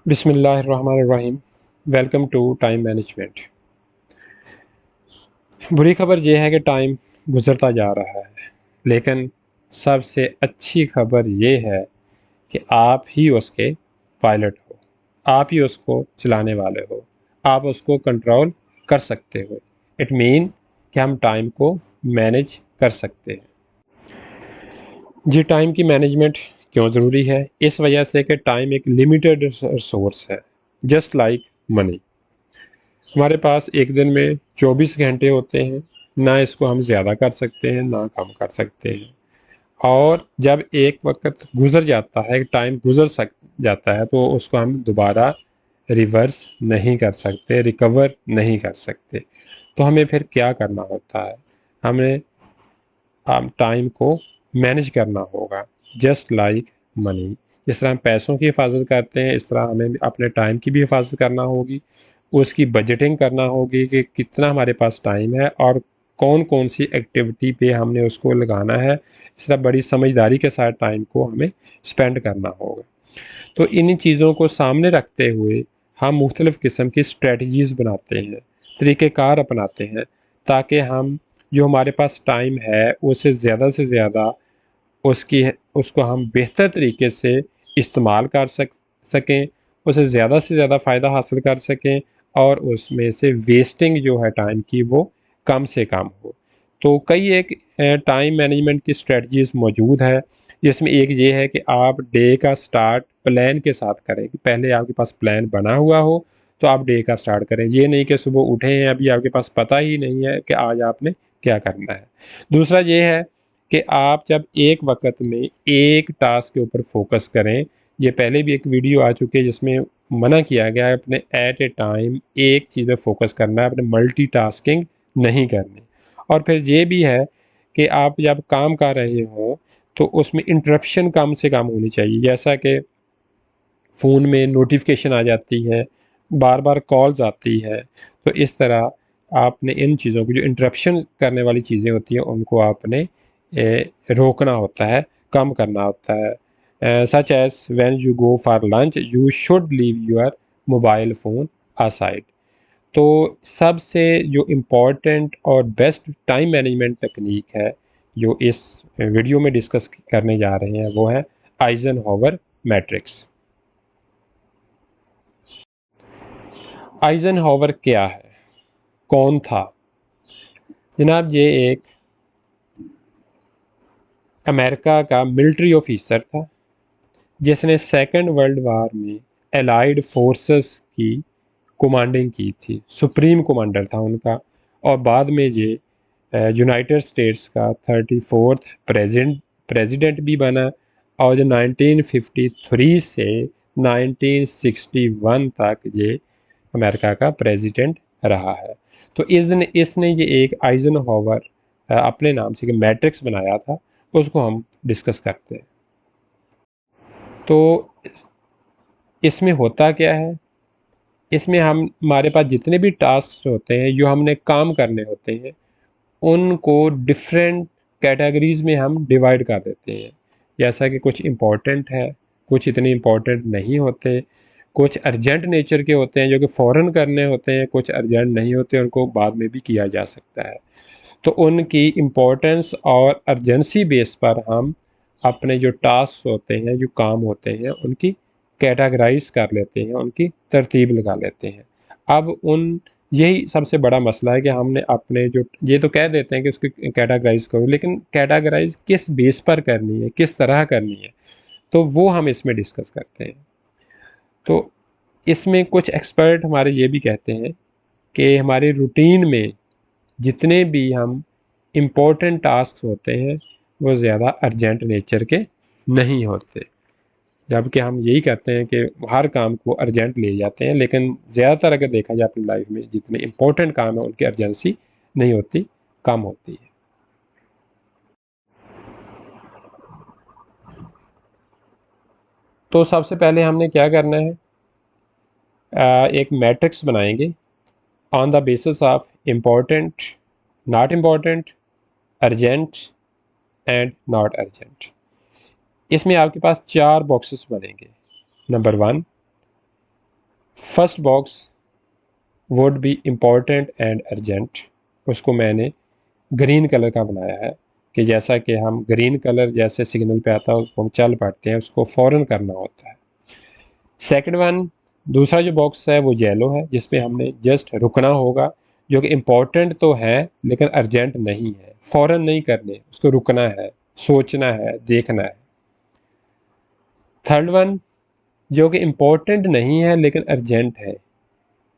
बिस्मिल्लाहिर्रहमानिर्रहीम। Welcome to time management. बुरी खबर यह है कि टाइम गुज़रता जा रहा है, लेकिन सबसे अच्छी खबर यह है कि आप ही उसके पायलट हो, आप ही उसको चलाने वाले हो, आप उसको कंट्रोल कर सकते हो। इट मीन कि हम टाइम को मैनेज कर सकते हैं। जी, टाइम की मैनेजमेंट क्यों ज़रूरी है? इस वजह से कि टाइम एक लिमिटेड रिसोर्स है, जस्ट लाइक मनी। हमारे पास एक दिन में 24 घंटे होते हैं, ना इसको हम ज़्यादा कर सकते हैं ना कम कर सकते हैं। और जब एक वक्त गुज़र जाता है, टाइम गुज़र सक जाता है, तो उसको हम दोबारा रिवर्स नहीं कर सकते, रिकवर नहीं कर सकते। तो हमें फिर क्या करना होता है? हमें टाइम को मैनेज करना होगा, जस्ट लाइक मनी। जिस तरह हम पैसों की हिफाजत करते हैं, इस तरह हमें अपने टाइम की भी हिफाजत करना होगी। उसकी बजटिंग करना होगी कि कितना हमारे पास टाइम है और कौन कौन सी एक्टिविटी पे हमने उसको लगाना है। इस तरह बड़ी समझदारी के साथ टाइम को हमें स्पेंड करना होगा। तो इन चीज़ों को सामने रखते हुए हम मुख्तलिफ़ किस्म की स्ट्रेटजीज़ बनाते हैं, तरीक़ेकार अपनाते हैं, ताकि हम जो हमारे पास टाइम है उसे ज़्यादा से ज़्यादा उसकी उसको हम बेहतर तरीके से इस्तेमाल कर सकें, उसे ज़्यादा से ज़्यादा फ़ायदा हासिल कर सकें और उसमें से वेस्टिंग जो है टाइम की वो कम से कम हो। तो कई एक टाइम मैनेजमेंट की स्ट्रेटजीज़ मौजूद है, जिसमें एक ये है कि आप डे का स्टार्ट प्लान के साथ करें कि पहले आपके पास प्लान बना हुआ हो, तो आप डे का स्टार्ट करें। ये नहीं कि सुबह उठे हैं, अभी आपके पास पता ही नहीं है कि आज आपने क्या करना है। दूसरा ये है कि आप जब एक वक्त में एक टास्क के ऊपर फोकस करें। ये पहले भी एक वीडियो आ चुकी है जिसमें मना किया गया है अपने एट ए टाइम एक चीज़ पे फोकस करना है, अपने मल्टीटास्किंग नहीं करनी। और फिर ये भी है कि आप जब काम कर रहे हो तो उसमें इंटरप्शन कम से कम होनी चाहिए, जैसा कि फ़ोन में नोटिफिकेशन आ जाती है, बार बार कॉल्स आती है। तो इस तरह आपने इन चीज़ों को, जो इंटरप्शन करने वाली चीज़ें होती हैं, उनको आपने रोकना होता है, कम करना होता है। Such as when you go for lunch you should leave your mobile phone aside. तो सबसे जो इम्पोर्टेंट और बेस्ट टाइम मैनेजमेंट टेक्निक है जो इस वीडियो में डिस्कस करने जा रहे हैं, वो है आइजनहोवर मैट्रिक्स। आइजनहोवर क्या है? कौन था? जनाब, ये एक अमेरिका का मिलिट्री ऑफिसर था जिसने सेकेंड वर्ल्ड वार में एलाइड फोर्सेस की कमांडिंग की थी, सुप्रीम कमांडर था उनका। और बाद में ये यूनाइटेड स्टेट्स का 34th प्रेसिडेंट भी बना। और जो 1953 से 1961 तक ये अमेरिका का प्रेसिडेंट रहा है। तो इसने ये एक आइजनहोवर अपने नाम से मैट्रिक्स बनाया था, उसको हम डिस्कस करते हैं। तो इसमें होता क्या है? इसमें हम हमारे पास जितने भी टास्क होते हैं, जो हमने काम करने होते हैं, उनको डिफरेंट कैटेगरीज में हम डिवाइड कर देते हैं। जैसा कि कुछ इम्पोर्टेंट है, कुछ इतने इम्पोर्टेंट नहीं होते, कुछ अर्जेंट नेचर के होते हैं जो कि फ़ौरन करने होते हैं, कुछ अर्जेंट नहीं होते, उनको बाद में भी किया जा सकता है। तो उनकी इम्पोर्टेंस और अर्जेंसी बेस पर हम अपने जो टास्क होते हैं, जो काम होते हैं, उनकी कैटेगराइज कर लेते हैं, उनकी तरतीब लगा लेते हैं। अब उन यही सबसे बड़ा मसला है कि हमने अपने जो ये तो कह देते हैं कि उसकी कैटेगराइज करो, लेकिन कैटेगराइज किस बेस पर करनी है, किस तरह करनी है, तो वो हम इसमें डिस्कस करते हैं। तो इसमें कुछ एक्सपर्ट हमारे ये भी कहते हैं कि हमारे रूटीन में जितने भी हम इम्पोर्टेंट टास्क होते हैं वो ज़्यादा अर्जेंट नेचर के नहीं होते। जबकि हम यही कहते हैं कि हर काम को अर्जेंट ले जाते हैं, लेकिन ज़्यादातर अगर देखा जाए अपनी लाइफ में जितने इम्पोर्टेंट काम है उनकी अर्जेंसी नहीं होती, कम होती है। तो सबसे पहले हमने क्या करना है, एक मैट्रिक्स बनाएंगे on the basis of important, not important, urgent and not urgent. इसमें आपके पास 4 बॉक्सेस बनेंगे। Number 1, first box would be important and urgent, उसको मैंने ग्रीन कलर का बनाया है कि जैसा कि हम ग्रीन कलर जैसे सिग्नल पे आता है उसको हम चल पड़ते हैं, उसको फ़ौरन करना होता है। सेकंड वन, दूसरा जो बॉक्स है वो येलो है, जिसमें हमने जस्ट रुकना होगा, जो कि इम्पॉर्टेंट तो है लेकिन अर्जेंट नहीं है, फ़ौरन नहीं करने, उसको रुकना है, सोचना है, देखना है। थर्ड वन, जो कि इम्पोर्टेंट नहीं है लेकिन अर्जेंट है,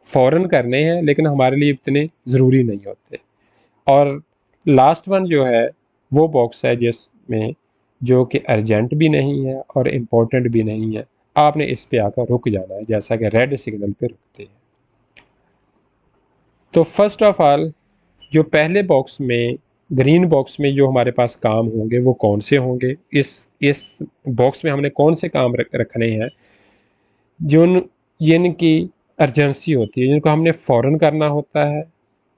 फ़ौरन करने हैं लेकिन हमारे लिए इतने ज़रूरी नहीं होते। और लास्ट वन जो है वो बॉक्स है जिसमें जो कि अर्जेंट भी नहीं है और इम्पोर्टेंट भी नहीं है, आपने इस पे आकर रुक जाना है जैसा कि रेड सिग्नल पे रुकते हैं। तो फर्स्ट ऑफ ऑल, जो पहले बॉक्स में, ग्रीन बॉक्स में जो हमारे पास काम होंगे वो कौन से होंगे, इस बॉक्स में हमने कौन से काम रखने हैं जिन जिनकी अर्जेंसी होती है, जिनको हमने फ़ौरन करना होता है,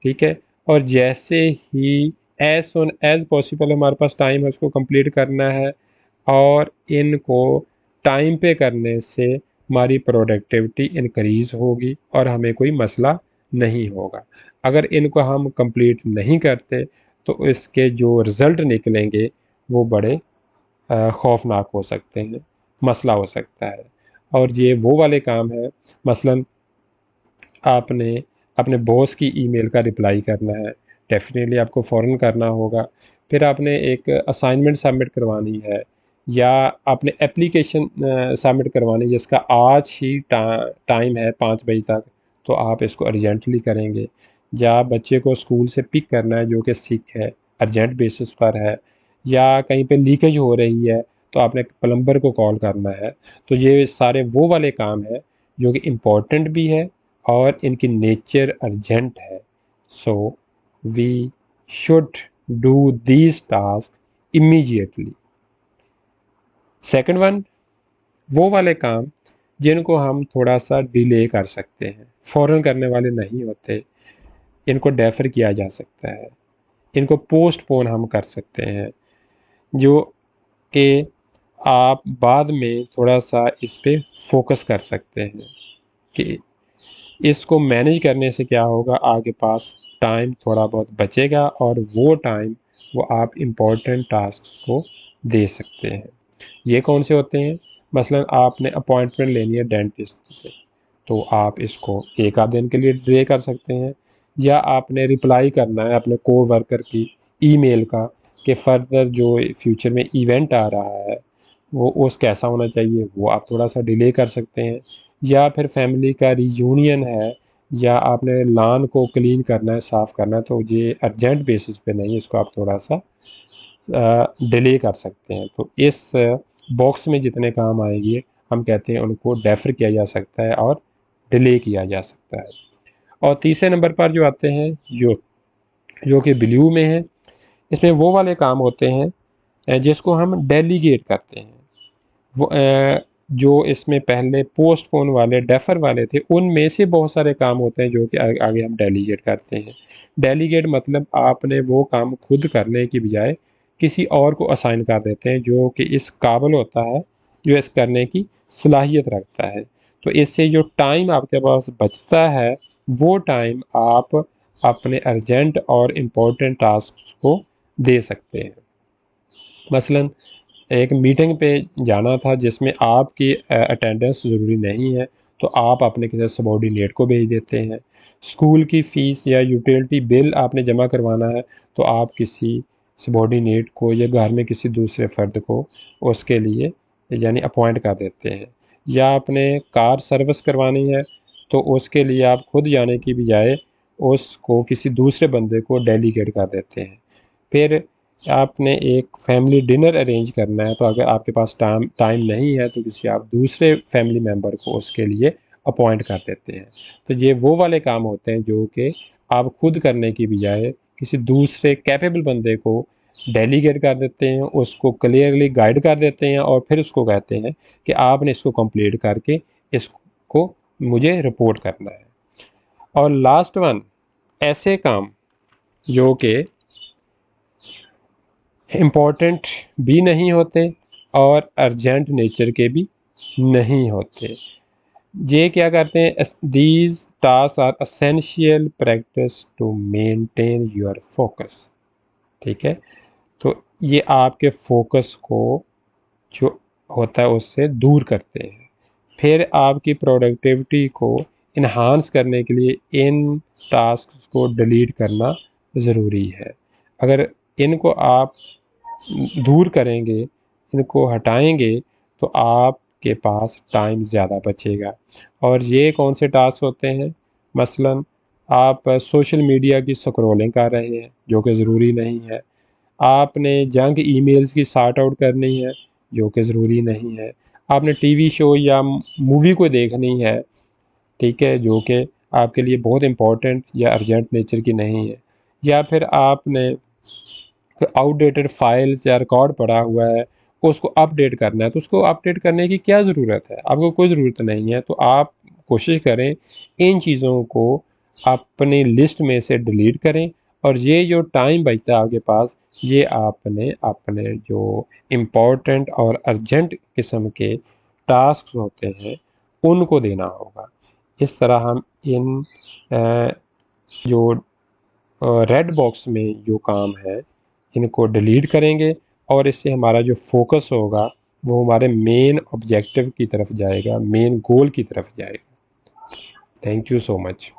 ठीक है, और जैसे ही एज सुन एज पॉसिबल हमारे पास टाइम है उसको कंप्लीट करना है, और इनको टाइम पे करने से हमारी प्रोडक्टिविटी इंक्रीज़ होगी और हमें कोई मसला नहीं होगा। अगर इनको हम कंप्लीट नहीं करते तो इसके जो रिज़ल्ट निकलेंगे वो बड़े खौफनाक हो सकते हैं, मसला हो सकता है। और ये वो वाले काम है, मसलन आपने अपने बॉस की ईमेल का रिप्लाई करना है, डेफिनेटली आपको फ़ौरन करना होगा। फिर आपने एक असाइनमेंट सबमिट करवानी है, या आपने एप्लीकेशन सबमिट करवानी है जिसका आज ही टाइम है 5 बजे तक, तो आप इसको अर्जेंटली करेंगे। या बच्चे को स्कूल से पिक करना है जो कि सिक है, अर्जेंट बेसिस पर है, या कहीं पे लीकेज हो रही है तो आपने प्लम्बर को कॉल करना है। तो ये सारे वो वाले काम हैं जो कि इम्पोर्टेंट भी है और इनकी नेचर अर्जेंट है। So we should do these task immediately. Second one, वो वाले काम जिनको हम थोड़ा सा डिले कर सकते हैं, फ़ौरन करने वाले नहीं होते, इनको डेफर किया जा सकता है, इनको पोस्टपोन हम कर सकते हैं, जो कि आप बाद में थोड़ा सा इस पे फोकस कर सकते हैं कि इसको मैनेज करने से क्या होगा, आगे पास टाइम थोड़ा बहुत बचेगा और वो टाइम वो आप इम्पोर्टेंट टास्क को दे सकते हैं। ये कौन से होते हैं, मसलन आपने अपॉइंटमेंट लेनी है डेंटिस्ट से, तो आप इसको एक आध दिन के लिए डिले कर सकते हैं। या आपने रिप्लाई करना है अपने को वर्कर की ईमेल का कि फर्दर जो फ्यूचर में इवेंट आ रहा है वो उस कैसा होना चाहिए, वो आप थोड़ा सा डिले कर सकते हैं। या फिर फैमिली का रियूनियन है, या आपने लॉन को क्लीन करना है, साफ़ करना है, तो ये अर्जेंट बेसिस पे नहीं, इसको आप थोड़ा सा डिले कर सकते हैं। तो इस बॉक्स में जितने काम आएंगे हम कहते हैं उनको डेफर किया जा सकता है और डिले किया जा सकता है। और तीसरे नंबर पर जो आते हैं, जो कि ब्लू में है, इसमें वो वाले काम होते हैं जिसको हम डेलीगेट करते हैं। वो जो इसमें पहले पोस्टपोन वाले डेफर वाले थे उनमें से बहुत सारे काम होते हैं जो कि आगे हम डेलीगेट करते हैं। डेलीगेट मतलब आपने वो काम खुद करने की बजाय किसी और को असाइन कर देते हैं जो कि इस काबिल होता है, जो इस करने की सलाहियत रखता है। तो इससे जो टाइम आपके पास बचता है वो टाइम आप अपने अर्जेंट और इम्पोर्टेंट टास्क को दे सकते हैं। मसलन एक मीटिंग पे जाना था जिसमें आपकी अटेंडेंस ज़रूरी नहीं है, तो आप अपने किसी सबॉर्डिनेट को भेज देते हैं। स्कूल की फ़ीस या यूटिलिटी बिल आपने जमा करवाना है, तो आप किसी सबॉर्डिनेट को या घर में किसी दूसरे फ़र्द को उसके लिए यानी अपॉइंट कर देते हैं। या आपने कार सर्विस करवानी है तो उसके लिए आप खुद जाने की बजाय उसको किसी दूसरे बंदे को डेलीगेट कर देते हैं। फिर आपने एक फैमिली डिनर अरेंज करना है, तो अगर आपके पास टाइम नहीं है तो किसी आप दूसरे फैमिली मेम्बर को उसके लिए अपॉइंट कर देते हैं। तो ये वो वाले काम होते हैं जो कि आप खुद करने की बजाय किसी दूसरे कैपेबल बंदे को डेलीगेट कर देते हैं, उसको क्लियरली गाइड कर देते हैं और फिर उसको कहते हैं कि आपने इसको कंप्लीट करके इसको मुझे रिपोर्ट करना है। और लास्ट वन, ऐसे काम जो कि इम्पोर्टेंट भी नहीं होते और अर्जेंट नेचर के भी नहीं होते, ये क्या करते हैं, these task are essential practice to maintain your focus. ठीक है, तो ये आपके फोकस को जो होता है उससे दूर करते हैं। फिर आपकी प्रोडक्टिविटी को इन्हांस करने के लिए इन टास्क को डिलीट करना ज़रूरी है। अगर इनको आप दूर करेंगे, इनको हटाएंगे, तो आपके पास टाइम ज़्यादा बचेगा। और ये कौन से टास्क होते हैं, मसलन आप सोशल मीडिया की स्क्रॉलिंग कर रहे हैं जो कि ज़रूरी नहीं है, आपने जंक ईमेल्स की सॉर्ट आउट करनी है जो कि ज़रूरी नहीं है, आपने टीवी शो या मूवी को देखनी है, ठीक है, जो कि आपके लिए बहुत इम्पोर्टेंट या अर्जेंट नेचर की नहीं है, या फिर आपने आउटडेटेड फाइल्स या रिकॉर्ड पड़ा हुआ है उसको अपडेट करना है, तो उसको अपडेट करने की क्या ज़रूरत है, आपको कोई ज़रूरत नहीं है। तो आप कोशिश करें इन चीज़ों को अपनी लिस्ट में से डिलीट करें, और ये जो टाइम बचता है आपके पास, ये आपने अपने जो इम्पोर्टेंट और अर्जेंट किस्म के टास्क होते हैं उनको देना होगा। इस तरह हम इन जो रेड बॉक्स में जो काम है इनको डिलीट करेंगे, और इससे हमारा जो फोकस होगा वो हमारे मेन ऑब्जेक्टिव की तरफ जाएगा, मेन गोल की तरफ जाएगा। Thank you so much.